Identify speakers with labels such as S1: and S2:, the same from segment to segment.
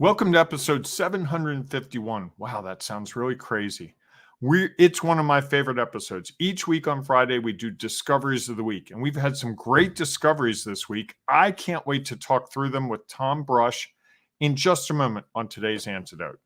S1: Welcome to episode 751. Wow, that sounds really crazy. It's one of my favorite episodes. Each week on Friday, we do Discoveries of the Week, and we've had some great discoveries this week. I can't wait to talk through them with Tom Brush in just a moment on today's Antidote.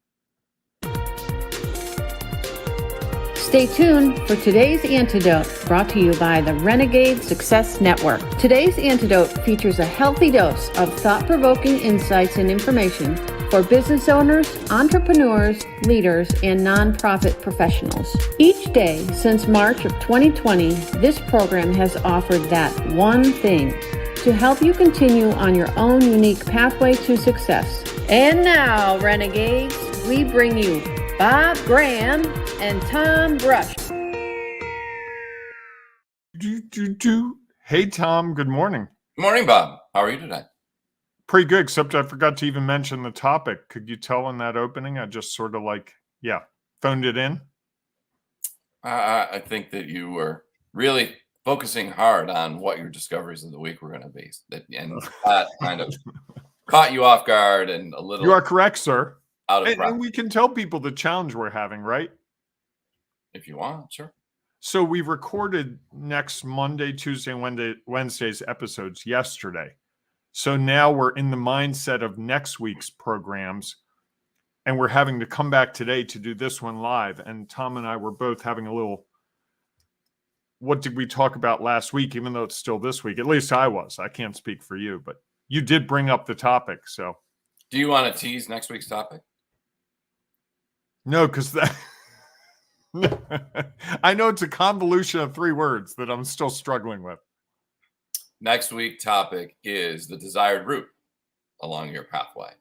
S2: Stay tuned for today's Antidote, brought to you by the Renegade Success Network. Today's Antidote features a healthy dose of thought-provoking insights and information for business owners, entrepreneurs, leaders, and nonprofit professionals. Each day since March of 2020, this program has offered that one thing to help you continue on your own unique pathway to success. And now, Renegades, we bring you Bob Graham and Tom Brush.
S1: Hey, Tom. Good morning.
S3: Good morning, Bob. How are you today?
S1: Pretty good, except I forgot to even mention the topic. Could you tell in that opening? I just sort of phoned it in.
S3: I think that you were really focusing hard on what your discoveries of the week were going to be. And that kind of caught you off guard and a little...
S1: You are correct, sir.
S3: And
S1: we can tell people the challenge we're having, right?
S3: If you want, sure.
S1: So we recorded next Monday, Tuesday, and Wednesday's episodes yesterday. So now we're in the mindset of next week's programs, and we're having to come back today to do this one live. And Tom and I were both having a little, what did we talk about last week, even though it's still this week? At least I was. I can't speak for you, but you did bring up the topic. So
S3: do you want to tease next week's topic?
S1: No, because that I know it's a convolution of three words that I'm still struggling with.
S3: Next week's topic is the desired route along your pathway.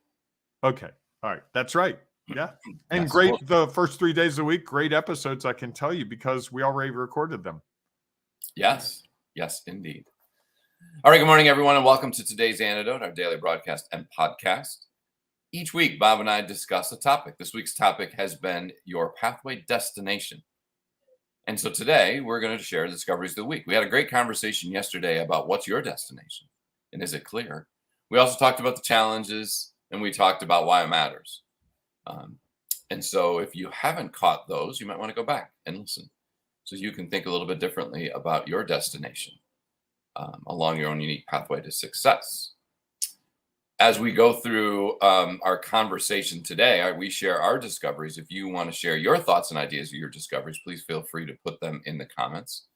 S1: Okay. All right. That's right. Yeah. And great. The first 3 days of the week, great episodes, I can tell you, because we already recorded them.
S3: Yes. Yes, indeed. All right. Good morning, everyone, and welcome to today's Antidote, our daily broadcast and podcast. Each week, Bob and I discuss a topic. This week's topic has been your pathway destination. And so today we're going to share discoveries of the week. We had a great conversation yesterday about what's your destination and is it clear? We also talked about the challenges and we talked about why it matters. And so if you haven't caught those, you might want to go back and listen so you can think a little bit differently about your destination along your own unique pathway to success. As we go through our conversation today, we share our discoveries. If you want to share your thoughts and ideas of your discoveries, please feel free to put them in the comments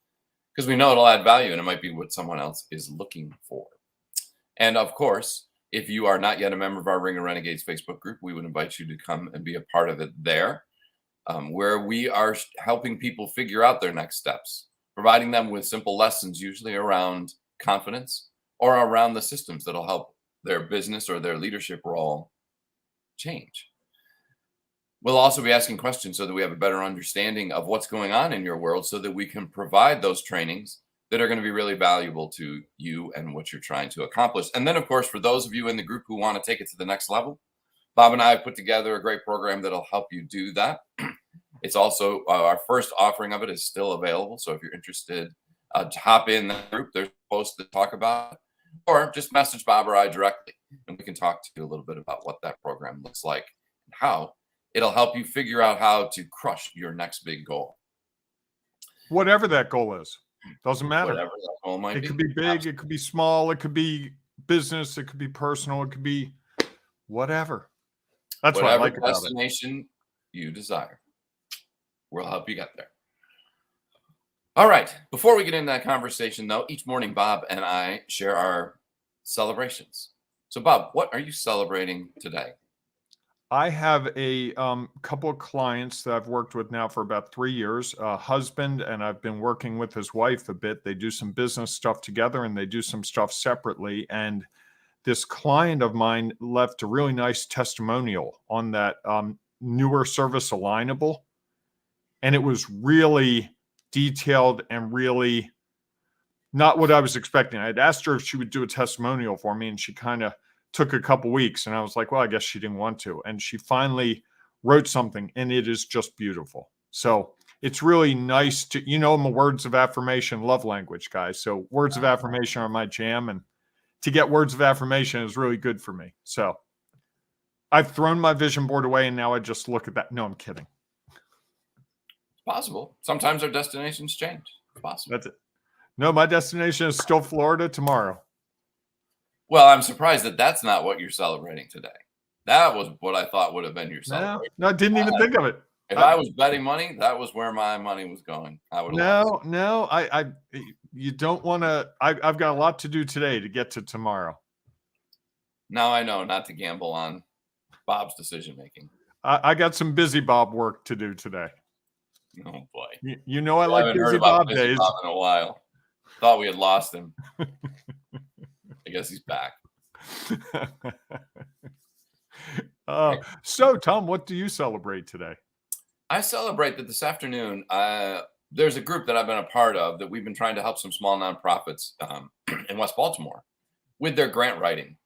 S3: because we know it'll add value and it might be what someone else is looking for. And of course, if you are not yet a member of our Ring of Renegades Facebook group, we would invite you to come and be a part of it there, where we are helping people figure out their next steps, providing them with simple lessons, usually around confidence or around the systems that'll help their business or their leadership role change. We'll also be asking questions so that we have a better understanding of what's going on in your world so that we can provide those trainings that are going to be really valuable to you and what you're trying to accomplish. And then, of course, for those of you in the group who want to take it to the next level, Bob and I have put together a great program that'll help you do that. It's also our first offering of it is still available. So if you're interested to hop in that group, there's posts to talk about it. Or just message Bob or I directly, and we can talk to you a little bit about what that program looks like and how it'll help you figure out how to crush your next big goal.
S1: Whatever that goal is, doesn't matter.
S3: Whatever that goal might be.
S1: It could be big, Absolutely. It could be small, it could be business, it could be personal, it could be whatever. That's what I like about it.
S3: Whatever destination you desire, we'll help you get there. All right. Before we get into that conversation, though, each morning, Bob and I share our celebrations. So, Bob, what are you celebrating today?
S1: I have a couple of clients that I've worked with now for about 3 years, a husband, and I've been working with his wife a bit. They do some business stuff together and they do some stuff separately. And this client of mine left a really nice testimonial on that newer service Alignable. And it was really detailed and really not what I was expecting. I had asked her if she would do a testimonial for me, and she kind of took a couple weeks. And I was like, well, I guess she didn't want to. And she finally wrote something, and it is just beautiful. So it's really nice to, I'm a words of affirmation love language guy. So words of affirmation are my jam. And to get words of affirmation is really good for me. So I've thrown my vision board away and now I just look at that. No, I'm kidding.
S3: It's possible. Sometimes our destinations change. It's possible.
S1: That's it. No, my destination is still Florida tomorrow.
S3: Well, I'm surprised that that's not what you're celebrating today. That was what I thought would have been your celebration.
S1: No, I didn't even think of it.
S3: If I was betting money, that was where my money was going. I would have lost.
S1: No, you don't want to. I've got a lot to do today to get to tomorrow.
S3: Now I know not to gamble on Bob's decision making.
S1: I got some busy Bob work to do today.
S3: Oh boy!
S1: You know I like
S3: haven't
S1: busy
S3: heard about
S1: Bob
S3: busy
S1: days.
S3: Bob in a while. Thought we had lost him. I guess he's back.
S1: So, Tom, what do you celebrate today?
S3: I celebrate that this afternoon. There's a group that I've been a part of that we've been trying to help some small nonprofits in West Baltimore with their grant writing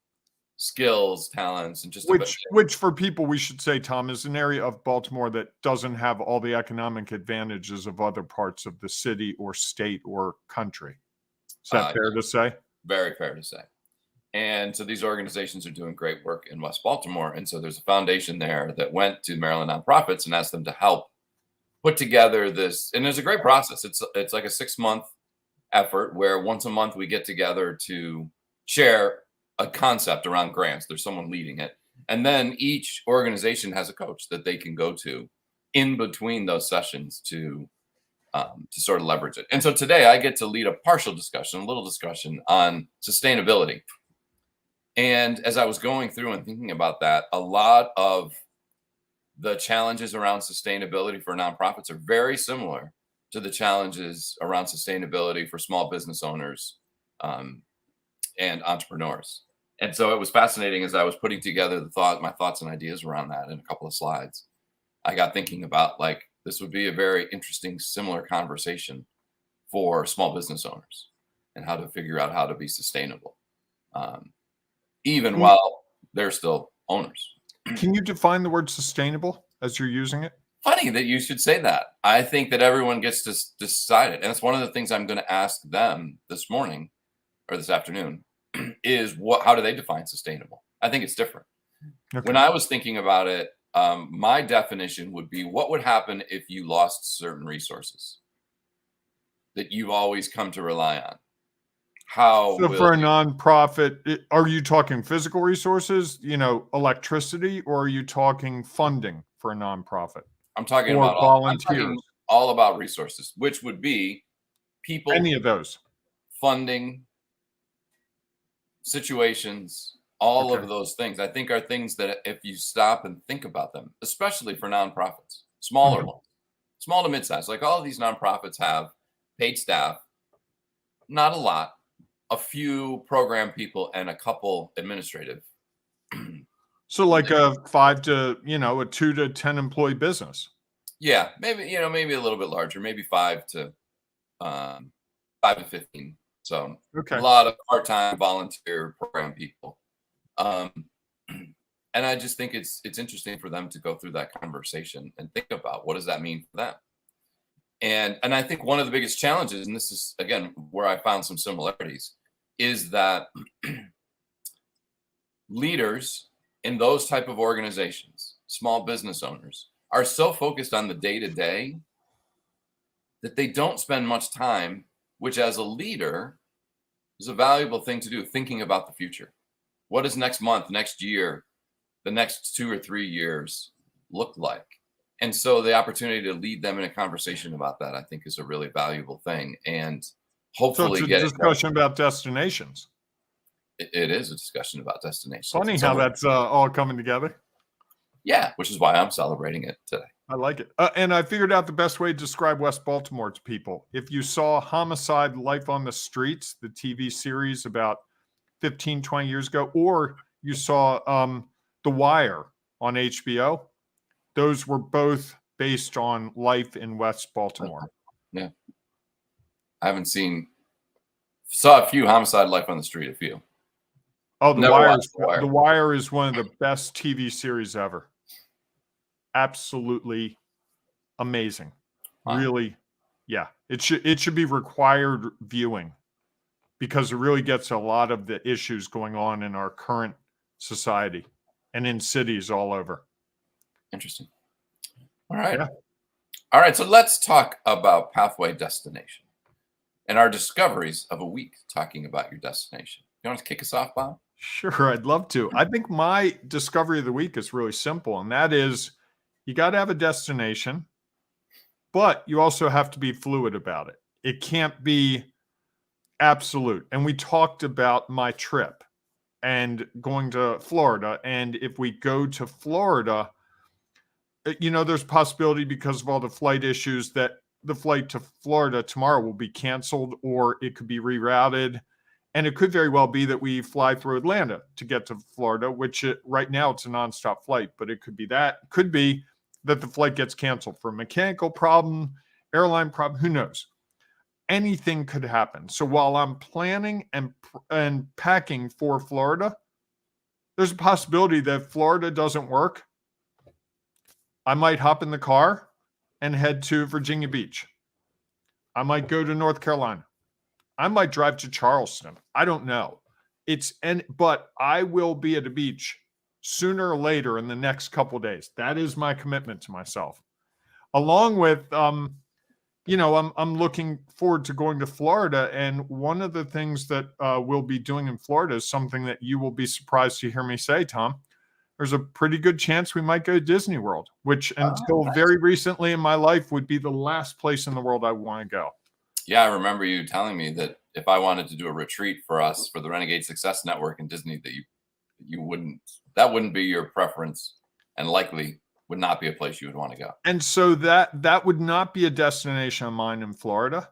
S3: skills, talents, and just
S1: which for people we should say, Tom, is an area of Baltimore that doesn't have all the economic advantages of other parts of the city or state or country. Is that fair to say?
S3: Very fair to say. And so these organizations are doing great work in West Baltimore. And so there's a foundation there that went to Maryland nonprofits and asked them to help put together this. And there's a great process. It's like a 6-month effort where once a month we get together to share a concept around grants. There's someone leading it. And then each organization has a coach that they can go to in between those sessions to sort of leverage it. And so today I get to lead a partial discussion, a little discussion on sustainability. And as I was going through and thinking about that, a lot of the challenges around sustainability for nonprofits are very similar to the challenges around sustainability for small business owners and entrepreneurs. And so it was fascinating as I was putting together my thoughts and ideas around that in a couple of slides. I got thinking about this would be a very interesting, similar conversation for small business owners and how to figure out how to be sustainable. Even while they're still owners.
S1: Can you define the word sustainable as you're using it?
S3: Funny that you should say that. I think that everyone gets to decide it. And it's one of the things I'm going to ask them this morning or this afternoon is how do they define sustainable? I think it's different. Okay. When I was thinking about it, my definition would be what would happen if you lost certain resources that you've always come to rely on? So
S1: for a nonprofit, are you talking physical resources, electricity, or are you talking funding for a nonprofit?
S3: I'm talking about volunteers. All about resources, which would be people,
S1: any of those,
S3: funding, situations, all of those things. I think are things that if you stop and think about them, especially for nonprofits, smaller ones, small to mid-size, like all of these nonprofits have paid staff, not a lot. A few program people and a couple administrative.
S1: So like a 2 to 10 employee business.
S3: Yeah, maybe a little bit larger, maybe 5 to 15. So a lot of part-time volunteer program people. And I just think it's interesting for them to go through that conversation and think about what does that mean for them. And I think one of the biggest challenges, and this is, again, where I found some similarities, is that leaders in those type of organizations, small business owners, are so focused on the day-to-day that they don't spend much time, which as a leader is a valuable thing to do, thinking about the future. What does next month, next year, the next 2 or 3 years look like? And so the opportunity to lead them in a conversation about that, I think, is a really valuable thing. And hopefully
S1: so it's a discussion about destinations.
S3: It is a discussion about destinations.
S1: Funny how that's all coming together.
S3: Yeah, which is why I'm celebrating it today.
S1: I like it. And I figured out the best way to describe West Baltimore to people. If you saw Homicide: Life on the Streets, the TV series about 15, 20 years ago, or you saw The Wire on HBO, those were both based on life in West Baltimore.
S3: Yeah. I haven't saw a few Homicide: Life on the Street, a few.
S1: Oh, The Wire is one of the best TV series ever. Absolutely amazing. Wow. Really, yeah. It should be required viewing because it really gets a lot of the issues going on in our current society. and in cities all over.
S3: Interesting. All right.
S1: Yeah.
S3: All right. So let's talk about pathway destination and our discoveries of a week talking about your destination. You want to kick us off, Bob?
S1: Sure, I'd love to. I think my discovery of the week is really simple, and that is you got to have a destination, but you also have to be fluid about it. It can't be absolute. And we talked about my trip and going to Florida. And if we go to Florida, there's possibility because of all the flight issues that the flight to Florida tomorrow will be canceled, or it could be rerouted. And it could very well be that we fly through Atlanta to get to Florida, which right now it's a nonstop flight, but it could be that. It could be that the flight gets canceled for a mechanical problem, airline problem, who knows? Anything could happen. So while I'm planning and packing for Florida, there's a possibility that if Florida doesn't work, I might hop in the car and head to Virginia Beach. I might go to North Carolina. I might drive to Charleston. I don't know. But I will be at a beach sooner or later in the next couple of days. That is my commitment to myself. Along with, I'm looking forward to going to Florida. And one of the things that we'll be doing in Florida is something that you will be surprised to hear me say, Tom. There's a pretty good chance we might go to Disney World, which until very recently in my life would be the last place in the world I want to go.
S3: Yeah, I remember you telling me that if I wanted to do a retreat for us for the Renegade Success Network in Disney, that wouldn't be your preference, and likely would not be a place you would want to go.
S1: And so that would not be a destination of mine in Florida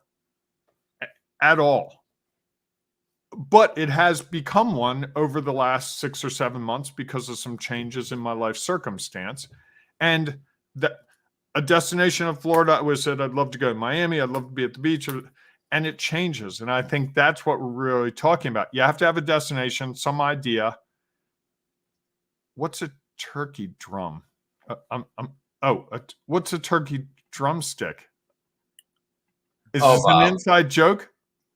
S1: at all. But it has become one over the last 6 or 7 months because of some changes in my life circumstance. And a destination of Florida, I always said I'd love to go to Miami. I'd love to be at the beach. And it changes. And I think that's what we're really talking about. You have to have a destination, some idea. What's a turkey drum? What's a turkey drumstick? Is this an inside joke?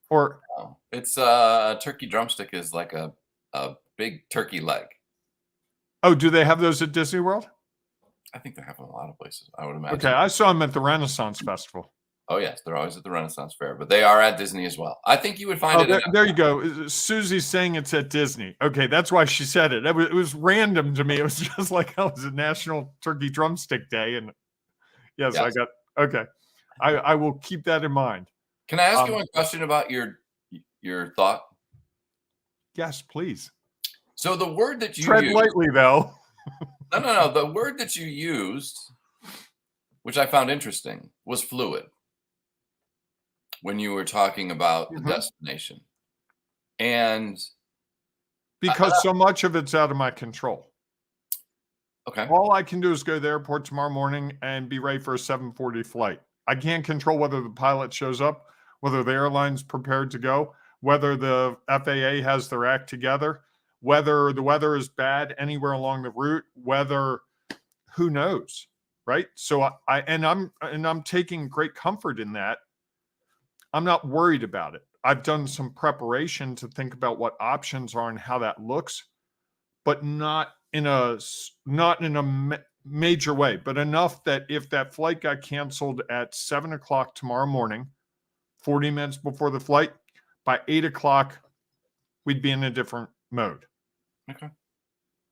S1: Or
S3: it's a turkey drumstick is like a big turkey leg.
S1: Oh, do they have those at Disney World?
S3: I think they have them a lot of places, I would imagine.
S1: Okay, I saw them at the Renaissance Festival.
S3: Oh, yes, they're always at the Renaissance Fair, but they are at Disney as well. I think you would find it.
S1: There you go. Susie's saying it's at Disney. Okay, that's why she said it. It was random to me. It was just like, it was a National Turkey Drumstick Day. And yes. Okay. I will keep that in mind.
S3: Can I ask you one question about your thought?
S1: Yes, please.
S3: So the word that you
S1: tread lightly, though.
S3: No. The word that you used, which I found interesting, was fluid. When you were talking about the destination. And
S1: because so much of it's out of my control.
S3: Okay.
S1: All I can do is go to the airport tomorrow morning and be ready for a 7:40 flight. I can't control whether the pilot shows up, whether the airline's prepared to go, whether the FAA has their act together, whether the weather is bad anywhere along the route, who knows, right? So I'm taking great comfort in that. I'm not worried about it. I've done some preparation to think about what options are and how that looks, but not in a major way, but enough that if that flight got canceled at 7:00 tomorrow morning, 40 minutes before the flight, by 8:00, we'd be in a different mode.
S3: Okay.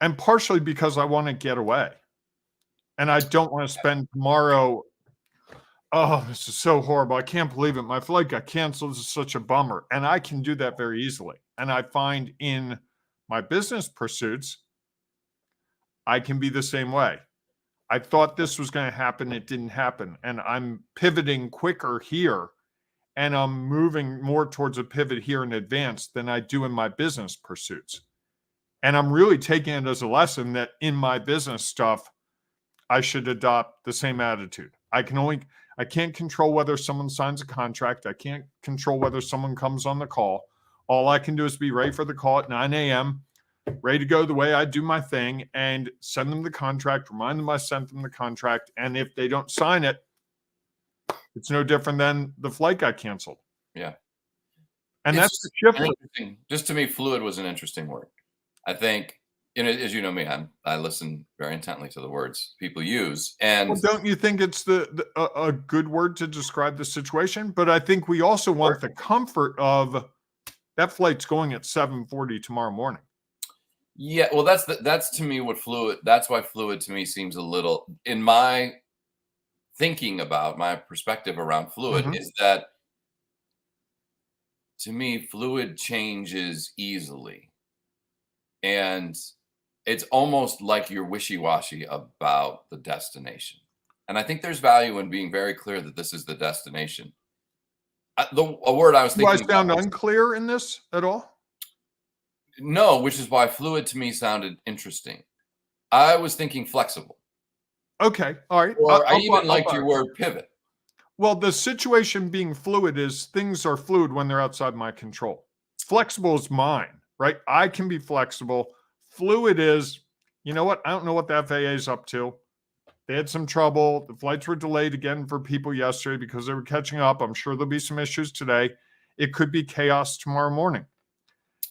S1: And partially because I want to get away. And I don't want to spend tomorrow. Oh, this is so horrible. I can't believe it. My flight got canceled. This is such a bummer. And I can do that very easily. And I find in my business pursuits, I can be the same way. I thought this was going to happen. It didn't happen. And I'm pivoting quicker here. And I'm moving more towards a pivot here in advance than I do in my business pursuits. And I'm really taking it as a lesson that in my business stuff, I should adopt the same attitude. I can't control whether someone signs a contract. I can't control whether someone comes on the call. All I can do is be ready for the call at 9 a.m., ready to go the way I do my thing, and send them the contract, remind them I sent them the contract. And if they don't sign it, it's no different than the flight got canceled.
S3: Yeah.
S1: And that's the shift.
S3: Just to me, fluid was an interesting word. I think as you know me, I listen very intently to the words people use, and
S1: Well, don't you think it's a good word to describe the situation? But I think we also want the comfort of that flight's going at 7:40 tomorrow morning.
S3: yeah, well, that's to me what fluid. That's why fluid to me seems a little, in my thinking about my perspective around fluid,
S1: Mhm.
S3: is that to me fluid changes easily, and it's almost like you're wishy-washy about the destination. And I think there's value in being very clear that this is the destination. A word I was
S1: Do I
S3: thinking about
S1: sound
S3: was
S1: unclear in this at all?
S3: no, which is why fluid to me sounded interesting. I was thinking flexible,
S1: Okay, all right.
S3: or I even liked your word pivot.
S1: Well, the situation being fluid is things are fluid when they're outside my control. Flexible is mine, right? I can be flexible. Fluid is, you know what? I don't know what the FAA is up to. They had some trouble. The flights were delayed again for people yesterday because they were catching up. I'm sure there'll be some issues today. It could be chaos tomorrow morning.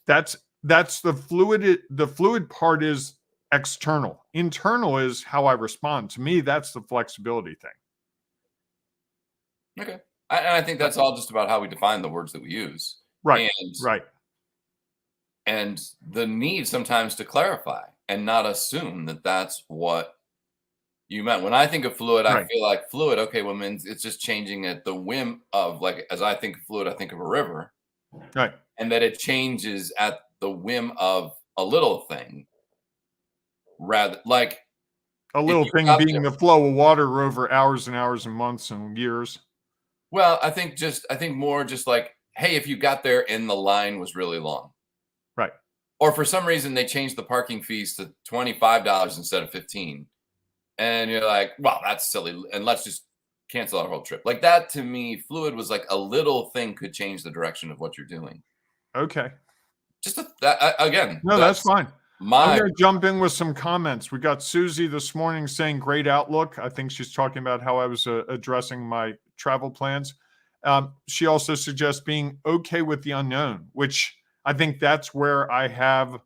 S1: That's the fluid. The fluid part is external. Internal is how I respond. To me, that's the flexibility thing.
S3: Okay. And I think that's all just about how we define the words that we use.
S1: Right.
S3: And
S1: Right.
S3: and the need sometimes to clarify and not assume that that's what you meant. When I think of fluid, I
S1: Right.
S3: feel like fluid, okay, well, means it's just changing at the whim of, like, as I think of fluid, I think of a river,
S1: Right.
S3: and that it changes at the whim of a little thing, rather like
S1: A
S3: if
S1: little
S3: you
S1: thing
S3: got
S1: being
S3: there.
S1: the flow of water over hours and hours and months and years.
S3: Well, I think more just like, hey, if you got there and the line was really long.
S1: Right.
S3: Or for some reason they changed the parking fees to $25 instead of 15. And you're like, well, that's silly. And let's just cancel our whole trip. Like that to me, fluid was like a little thing could change the direction of what you're doing.
S1: Okay.
S3: Just again,
S1: No, that's
S3: that's
S1: fine. I'm
S3: my
S1: going to jump in with some comments. We got Susie this morning saying great outlook. I think she's talking about how I was addressing my travel plans. She also suggests being okay with the unknown, which I think that's where I have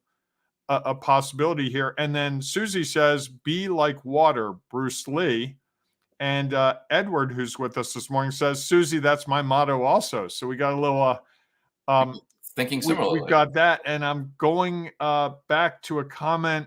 S1: a possibility here. And then Susie says, be like water, Bruce Lee. And Edward, who's with us this morning, says, Susie, that's my motto also. So we got a little
S3: thinking
S1: we've
S3: similarly.
S1: got that. And I'm going back to a comment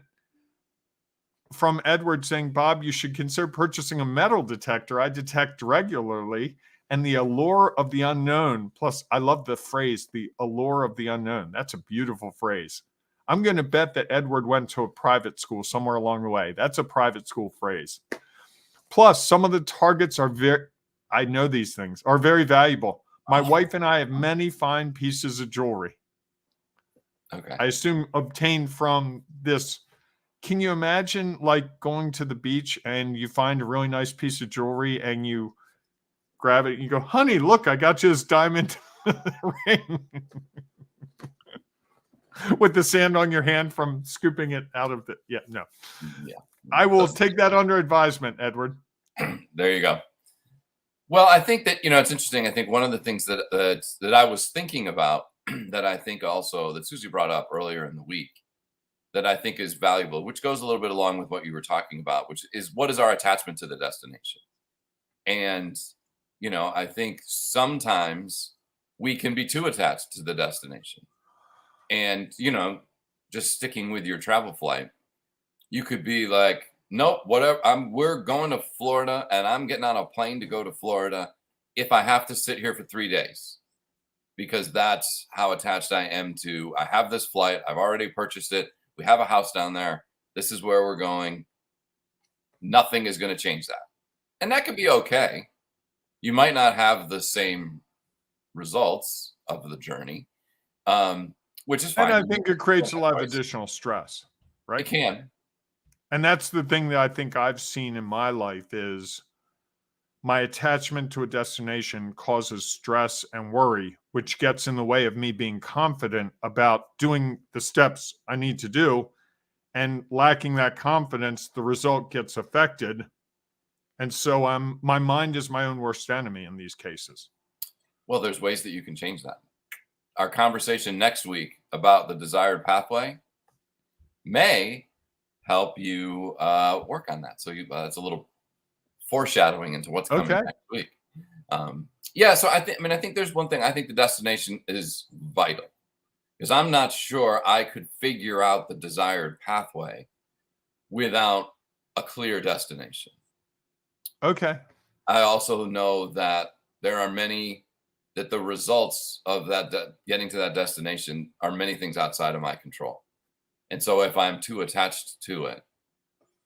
S1: from Edward saying, Bob, you should consider purchasing a metal detector. I detect regularly. And the allure of the unknown. Plus, I love the phrase, the allure of the unknown. That's a beautiful phrase. I'm going to bet that Edward went to a private school somewhere along the way. That's a private school phrase. Plus, some of the targets are I know these things, are very valuable. My wife and I have many fine pieces of jewelry.
S3: Okay.
S1: I assume obtained from this. Can you imagine like going to the beach and you find a really nice piece of jewelry and you grab it and you go, honey, look, I got you this diamond ring with the sand on your hand from scooping it out of the, no.
S3: Yeah.
S1: I will take that under advisement, Edward.
S3: There you go. Well, I think that, it's interesting. I think one of the things that I was thinking about that I think also that Susie brought up earlier in the week that I think is valuable, which goes a little bit along with what you were talking about, which is what is our attachment to the destination? And, I think sometimes we can be too attached to the destination. And, just sticking with your travel flight, you could be like, nope, whatever. We're going to Florida and I'm getting on a plane to go to Florida if I have to sit here for 3 days, because that's how attached I am to, I have this flight. I've already purchased it. We have a house down there. This is where we're going. Nothing is going to change that. And that could be okay. You might not have the same results of the journey, which is fine.
S1: And I think it creates a lot of additional stress, right?
S3: It can.
S1: And that's the thing that I think I've seen in my life is my attachment to a destination causes stress and worry, which gets in the way of me being confident about doing the steps I need to do. And lacking that confidence, the result gets affected. And so my mind is my own worst enemy in these cases.
S3: Well, there's ways that you can change that. Our conversation next week about the desired pathway may help you work on that. So it's a little foreshadowing into what's coming
S1: Okay.
S3: next week. Yeah, so I think there's one thing. I think the destination is vital because I'm not sure I could figure out the desired pathway without a clear destination.
S1: Okay.
S3: I also know that there are many that the results of that getting to that destination are many things outside of my control. And so if I'm too attached to it,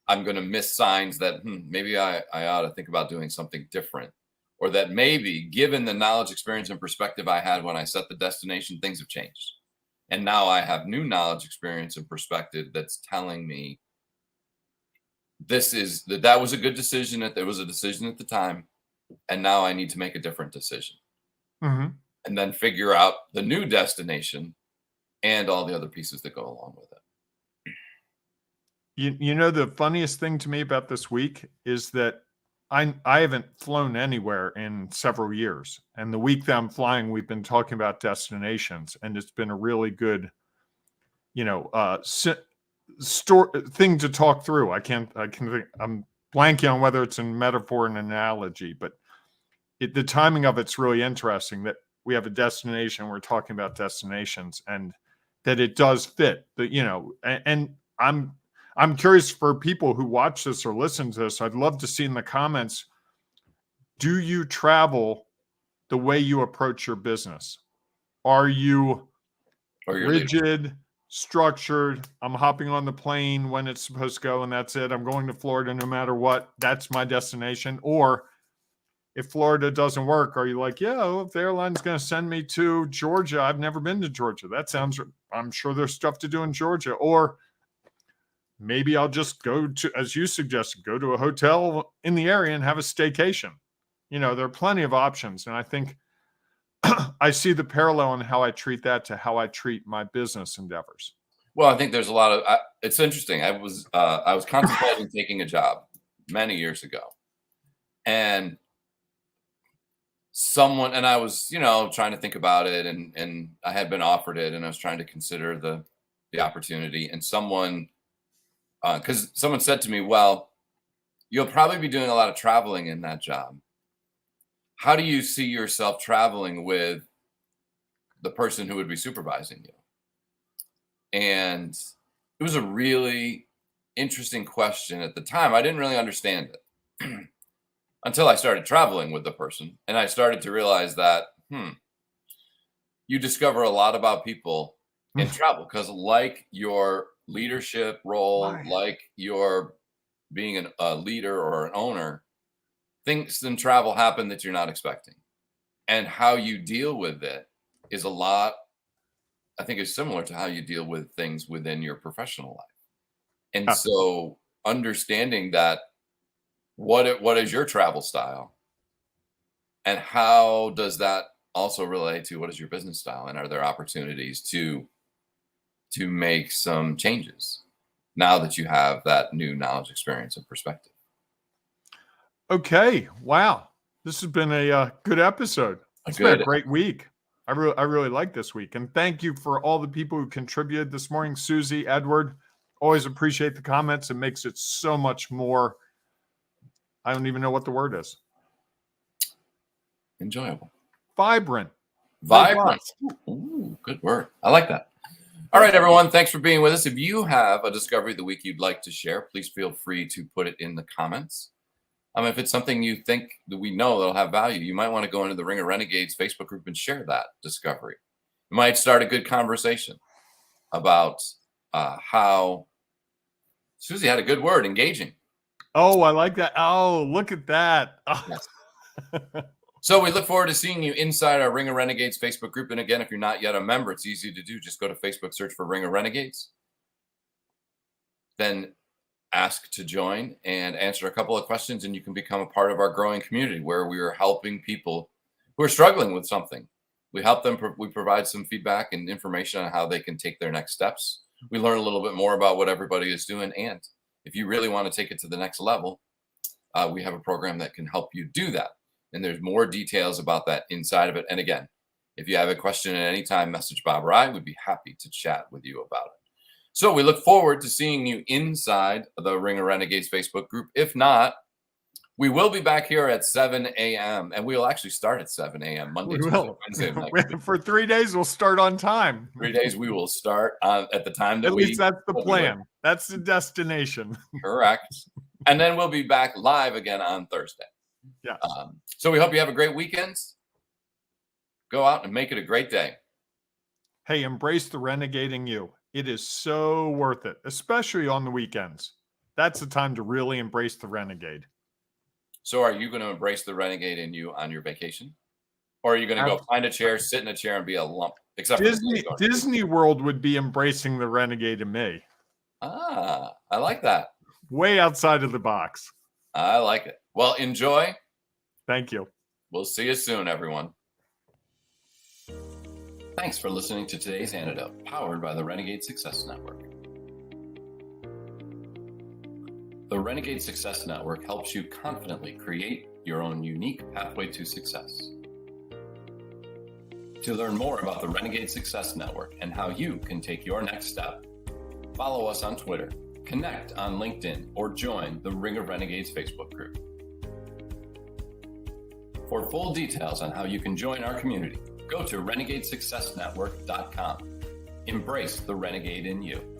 S3: I'm going to miss signs that maybe I ought to think about doing something different. Or that maybe, given the knowledge, experience, and perspective I had when I set the destination, things have changed. And now I have new knowledge, experience, and perspective that's telling me that was a good decision, that there was a decision at the time. And now I need to make a different decision.
S1: Hmm.
S3: And then figure out the new destination and all the other pieces that go along with it.
S1: You know, the funniest thing to me about this week is that I haven't flown anywhere in several years. And the week that I'm flying, we've been talking about destinations, and it's been a really good, thing to talk through. I'm blanking on whether it's a metaphor and an analogy, but the timing of it's really interesting that we have a destination. We're talking about destinations, and that it does fit. And I'm curious for people who watch this or listen to this. I'd love to see in the comments: do you travel the way you approach your business? Are you
S3: Or your leadership.
S1: rigid, structured? I'm hopping on the plane when it's supposed to go, and that's it. I'm going to Florida no matter what. That's my destination. Or if Florida doesn't work, are you like, yeah, if the airline's going to send me to Georgia, I've never been to Georgia. I'm sure there's stuff to do in Georgia. Or maybe I'll just go to, as you suggested, go to a hotel in the area and have a staycation. There are plenty of options. And I think I see the parallel in how I treat that to how I treat my business endeavors.
S3: Well, I think there's a lot of. It's interesting. I was contemplating taking a job many years ago, and I was trying to think about it, and I had been offered it, and I was trying to consider the opportunity, and someone said to me, "Well, you'll probably be doing a lot of traveling in that job. How do you see yourself traveling with the person who would be supervising you?" And it was a really interesting question at the time. I didn't really understand it until I started traveling with the person. And I started to realize that, you discover a lot about people in travel because, like your leadership role, like your being a leader or an owner, things in travel happen that you're not expecting. And how you deal with it is I think is similar to how you deal with things within your professional life. And so understanding that what is your travel style and how does that also relate to what is your business style, and are there opportunities to make some changes now that you have that new knowledge, experience, and perspective?
S1: Okay. Wow. This has been a good episode. It's been a great week. I really like this week. And thank you for all the people who contributed this morning. Susie, Edward, always appreciate the comments. It makes it so much more, I don't even know what the word is.
S3: Enjoyable.
S1: Vibrant.
S3: Ooh, good word. I like that. All right, everyone. Thanks for being with us. If you have a discovery of the week you'd like to share, please feel free to put it in the comments. If it's something you think that we know that'll have value, you might want to go into the Ring of Renegades Facebook group and share that discovery. You might start a good conversation about how Susie had a good word, engaging.
S1: Oh, I like that. Oh, look at that. Oh.
S3: Yes. So we look forward to seeing you inside our Ring of Renegades Facebook group. And again, if you're not yet a member, it's easy to do. Just go to Facebook, search for Ring of Renegades. Then ask to join and answer a couple of questions, and you can become a part of our growing community where we are helping people who are struggling with something. We help them. We provide some feedback and information on how they can take their next steps. We learn a little bit more about what everybody is doing. And if you really want to take it to the next level, we have a program that can help you do that. And there's more details about that inside of it. And again, if you have a question at any time, message Bob or I. We'd be happy to chat with you about it. So we look forward to seeing you inside the Ring of Renegades Facebook group. If not, we will be back here at 7 a.m. and we'll actually start at 7 a.m. Monday, Tuesday, Wednesday of next week.
S1: For 3 days, we'll start on time.
S3: 3 days we will start at the time that
S1: At least that's the plan. That's the destination.
S3: Correct. And then we'll be back live again on Thursday.
S1: Yes.
S3: So we hope you have a great weekend. Go out and make it a great day.
S1: Hey, embrace the renegade in you. It is so worth it, especially on the weekends. That's the time to really embrace the renegade.
S3: So are you going to embrace the renegade in you on your vacation? Or are you going to go find a chair, sit in a chair, and be a lump? Except
S1: Disney World would be embracing the renegade in me.
S3: Ah, I like that.
S1: Way outside of the box.
S3: I like it. Well, enjoy.
S1: Thank you.
S3: We'll see you soon, everyone. Thanks for listening to today's Antidote, powered by the Renegade Success Network. The Renegade Success Network helps you confidently create your own unique pathway to success. To learn more about the Renegade Success Network and how you can take your next step, follow us on Twitter, connect on LinkedIn, or join the Ring of Renegades Facebook group. For full details on how you can join our community, go to renegadesuccessnetwork.com. Embrace the renegade in you.